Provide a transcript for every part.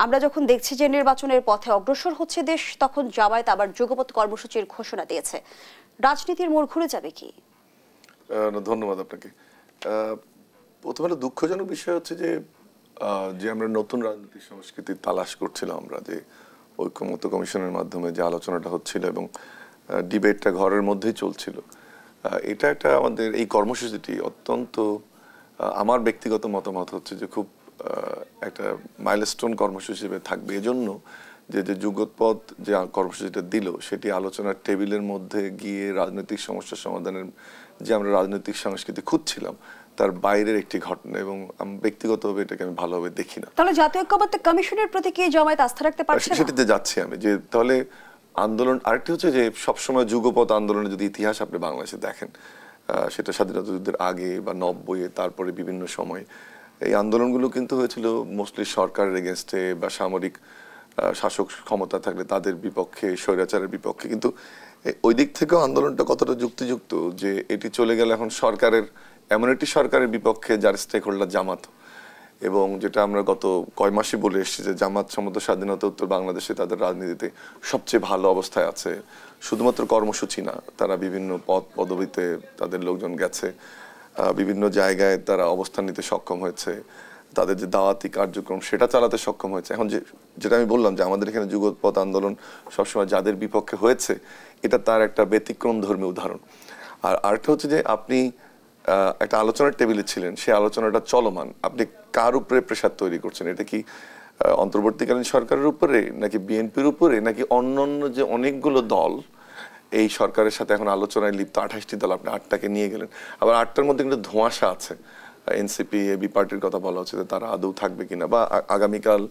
আমরা যখন দেখছি যে নির্বাচনের পথে অগ্রসর হচ্ছে দেশ, তখন জামায়াত আবার যুগপৎ কর্মসূচির ঘোষণা দিয়েছে। রাজনীতির মোড় ঘুরে যাবে কি? ধন্যবাদ আপনাকে। প্রথমে দুঃখজনক বিষয় হচ্ছে যে আমরা নতুন রাজনৈতিক সংস্কৃতির তালাশ করছিলাম, আমরা যে ঐক্যমত্য কমিশনের মাধ্যমে যে আলোচনাটা হচ্ছিল এবং ডিবেটটা ঘরের মধ্যেই চলছিল, এটা একটা আমাদের এই কর্মসূচিটি অত্যন্ত, আমার ব্যক্তিগত মতামত হচ্ছে যে খুব একটা মাইলস্টোন কর্মসূচি হিসেবে থাকবে। এজন্য যে যুগপৎ যে কর্মসূচিটা দিল সেটি আলোচনার টেবিলের মধ্যে গিয়ে রাজনৈতিক সমস্যা সমাধানের যে আমরা রাজনৈতিক সংস্কৃতি খুঁজছিলাম তার বাইরের একটি ঘটনা, এবং ব্যক্তিগতভাবে এটাকে আমি ভালোভাবে দেখি না। তাহলে জাতীয় ঐক্যমত্য কমিশনের প্রতি কি জামায়াত আস্থা রাখতে পারছে না? সেটাতে যাচ্ছি আমি, যে তাহলে আন্দোলন আরেকটি হচ্ছে যে সবসময় যুগপৎ আন্দোলনের যদি ইতিহাস আপনি বাংলাদেশে দেখেন, সেটা স্বাধীনতা যুদ্ধের আগে বা 90-এ, তারপরে বিভিন্ন সময় এই আন্দোলনগুলো কিন্তু হয়েছিল মোস্টলি সরকারের এগেনস্টে বা সামরিক শাসক ক্ষমতা থাকলে তাদের বিপক্ষে, স্বৈরাচারের বিপক্ষে। কিন্তু ওই দিক থেকেও আন্দোলনটা কতটা যুক্তিযুক্ত যে এটি চলে গেল এখন সরকারের, এমন একটি সরকারের বিপক্ষে যার স্টেক হোল্ডার জামাত, এবং যেটা আমরা গত কয় মাসে বলে এসেছি যে জামাত সমগ্র স্বাধীনতা উত্তর বাংলাদেশে তাদের রাজনীতিতে সবচেয়ে ভালো অবস্থায় আছে। শুধুমাত্র কর্মসূচি না, তারা বিভিন্ন পদ পদবিতে তাদের লোকজন গেছে, বিভিন্ন জায়গায় তারা অবস্থান নিতে সক্ষম হয়েছে, তাদের যে দাওয়াতি কার্যক্রম সেটা চালাতে সক্ষম হয়েছে। এখন যেটা আমি বললাম যে আমাদের এখানে যুগপৎ আন্দোলন সবসময় যাদের বিপক্ষে হয়েছে, এটা তার একটা ব্যতিক্রম ধর্মী উদাহরণ। আর আরেকটা হচ্ছে যে আপনি একটা আলোচনার টেবিলে ছিলেন, সেই আলোচনাটা চলমান, আপনি কার উপরে প্রেসার তৈরি করছেন? এটা কি অন্তর্বর্তীকালীন সরকারের উপরে, নাকি বিএনপির উপরে, নাকি অন্যান্য যে অনেকগুলো দল এই সরকারের সাথে এখন আলোচনায় লিপ্ত? 28টি দল, আপনি 8টাকে নিয়ে গেলেন, আবার 8টার মধ্যে কিন্তু ধোঁয়াশা আছে। এনসিপি, এবি পার্টির কথা বলা হচ্ছে যে তারা আদৌ থাকবে কিনা, বা আগামীকাল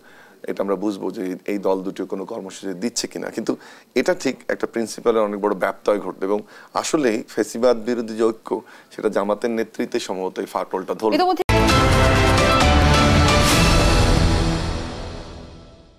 এটা আমরা বুঝবো যে এই দল দুটো কোনো কর্মসূচি দিচ্ছে কিনা। কিন্তু এটা ঠিক একটা প্রিন্সিপালের অনেক বড় ব্যত্যয় ঘটবে, এবং আসলেই ফেসিবাদ বিরোধী যে ঐক্য সেটা জামাতের নেতৃত্বে সম্ভবত এই ফাটলটা ধরবে।